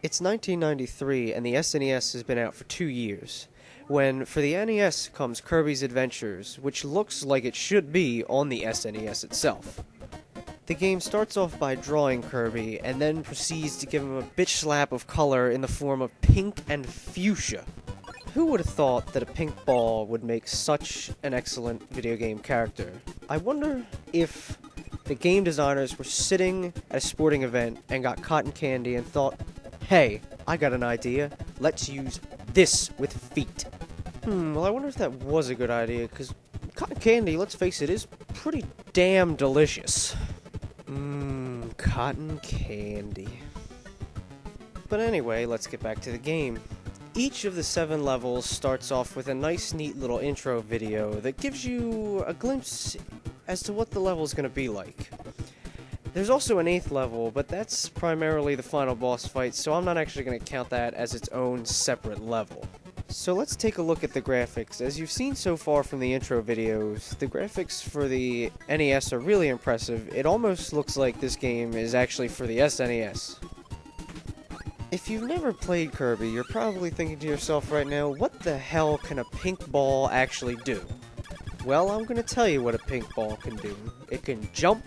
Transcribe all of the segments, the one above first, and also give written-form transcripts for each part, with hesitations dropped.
It's 1993 and the SNES has been out for 2 years, when for the NES comes Kirby's Adventures, which looks like it should be on the SNES itself. The game starts off by drawing Kirby, and then proceeds to give him a bitch slap of color in the form of pink and fuchsia. Who would have thought that a pink ball would make such an excellent video game character? I wonder if the game designers were sitting at a sporting event and got cotton candy and thought, hey, I got an idea, let's use this with feet. Well I wonder if that was a good idea, because cotton candy, let's face it, is pretty damn delicious. Cotton candy. But anyway, let's get back to the game. Each of the 7 levels starts off with a nice, neat little intro video that gives you a glimpse as to what the level is going to be like. There's also an 8th level, but that's primarily the final boss fight, so I'm not actually going to count that as its own separate level. So let's take a look at the graphics. As you've seen so far from the intro videos, the graphics for the NES are really impressive. It almost looks like this game is actually for the SNES. If you've never played Kirby, you're probably thinking to yourself right now, what the hell can a pink ball actually do? Well, I'm going to tell you what a pink ball can do. It can jump,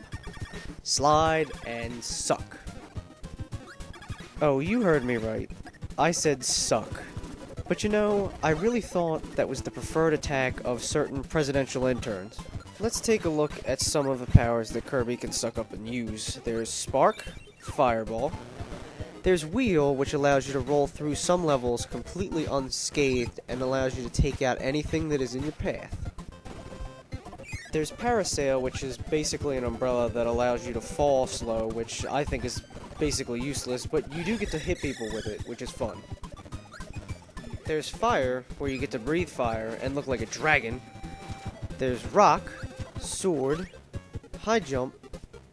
slide, and suck. Oh, you heard me right. I said suck. But you know, I really thought that was the preferred attack of certain presidential interns. Let's take a look at some of the powers that Kirby can suck up and use. There's Spark, Fireball. There's Wheel, which allows you to roll through some levels completely unscathed and allows you to take out anything that is in your path. There's Parasail, which is basically an umbrella that allows you to fall slow, which I think is basically useless, but you do get to hit people with it, which is fun. There's Fire, where you get to breathe fire and look like a dragon. There's Rock, Sword, High Jump,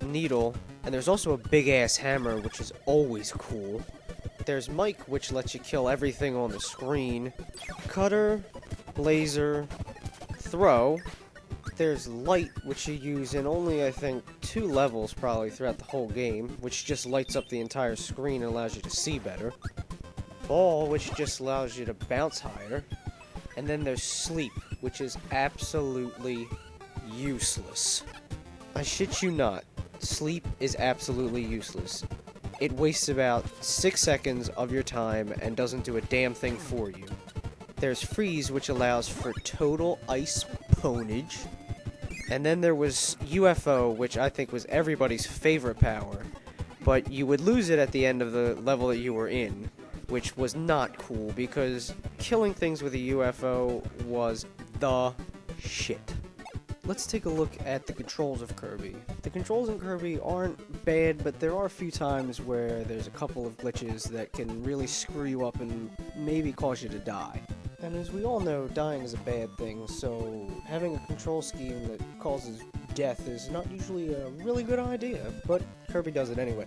Needle, and there's also a big-ass hammer, which is always cool. There's Mike, which lets you kill everything on the screen. Cutter, Laser, Throw. There's Light, which you use in only, I think, 2 levels probably throughout the whole game, which just lights up the entire screen and allows you to see better. Ball, which just allows you to bounce higher. And then there's Sleep, which is absolutely useless. I shit you not. Sleep is absolutely useless. It wastes about 6 seconds of your time and doesn't do a damn thing for you. There's Freeze, which allows for total ice pwnage. And then there was UFO, which I think was everybody's favorite power, but you would lose it at the end of the level that you were in, which was not cool because killing things with a UFO was the shit. Let's take a look at the controls of Kirby. The controls in Kirby aren't bad, but there are a few times where there's a couple of glitches that can really screw you up and maybe cause you to die. And as we all know, dying is a bad thing, so having a control scheme that causes death is not usually a really good idea, but Kirby does it anyway.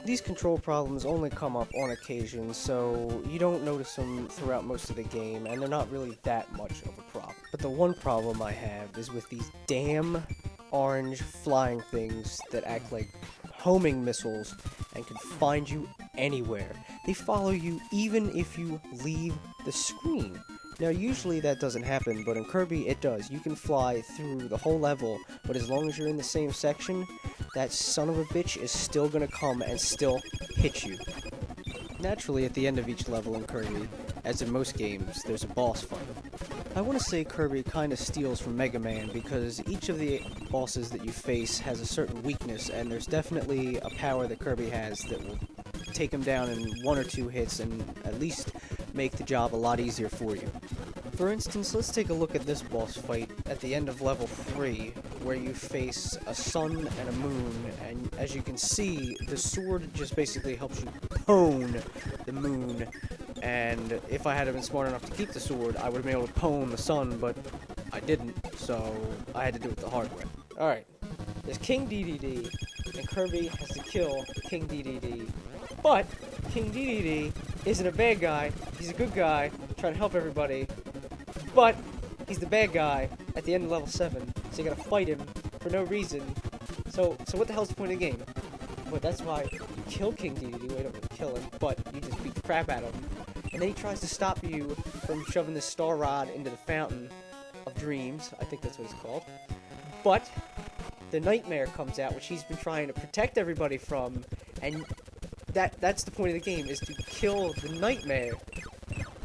These control problems only come up on occasion, so you don't notice them throughout most of the game, and they're not really that much of a problem. But the one problem I have is with these damn orange flying things that act like homing missiles and can find you anywhere. They follow you even if you leave the screen. Now usually that doesn't happen, but in Kirby it does. You can fly through the whole level, but as long as you're in the same section, that son of a bitch is still gonna come and still hit you. Naturally, at the end of each level in Kirby, as in most games, there's a boss fight. I want to say Kirby kinda steals from Mega Man because each of the bosses that you face has a certain weakness, and there's definitely a power that Kirby has that will take him down in 1 or 2 hits and at least make the job a lot easier for you. For instance, let's take a look at this boss fight at the end of level 3, where you face a sun and a moon, and as you can see, the sword just basically helps you pwn the moon, and if I had been smart enough to keep the sword, I would have been able to pwn the sun, but I didn't, so I had to do it the hard way. Alright, there's King DDD, and Kirby has to kill King DDD, but King DDD isn't a bad guy, he's a good guy, trying to help everybody, but he's the bad guy at the end of level 7, so you gotta fight him for no reason. So what the hell's the point of the game? But that's why you kill King Dedede. Well, you don't really kill him, but you just beat the crap out of him. And then he tries to stop you from shoving the star rod into the fountain of dreams. I think that's what it's called. But the nightmare comes out, which he's been trying to protect everybody from, and that's the point of the game, is to kill the nightmare,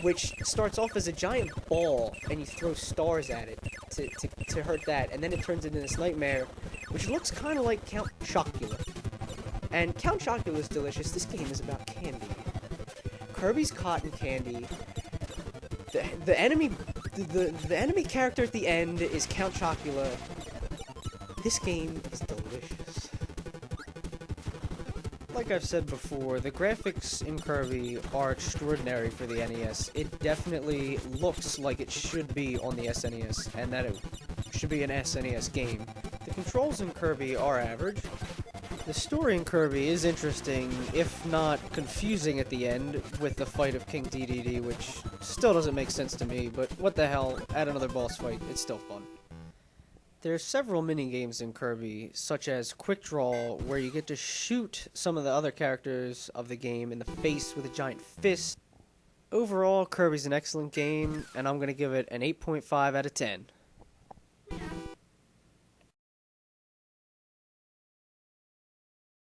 which starts off as a giant ball, and you throw stars at it to hurt that, and then it turns into this nightmare, which looks kind of like Count Chocula. And Count Chocula is delicious. This game is about candy. Kirby's cotton candy. The enemy character at the end is Count Chocula. This game is delicious. Like I've said before, the graphics in Kirby are extraordinary for the NES. It definitely looks like it should be on the SNES, and that it should be an SNES game. The controls in Kirby are average. The story in Kirby is interesting, if not confusing at the end, with the fight of King Dedede, which still doesn't make sense to me, but what the hell, add another boss fight, it's still fun. There's several mini-games in Kirby, such as Quick Draw, where you get to shoot some of the other characters of the game in the face with a giant fist. Overall, Kirby's an excellent game, and I'm going to give it an 8.5 out of 10.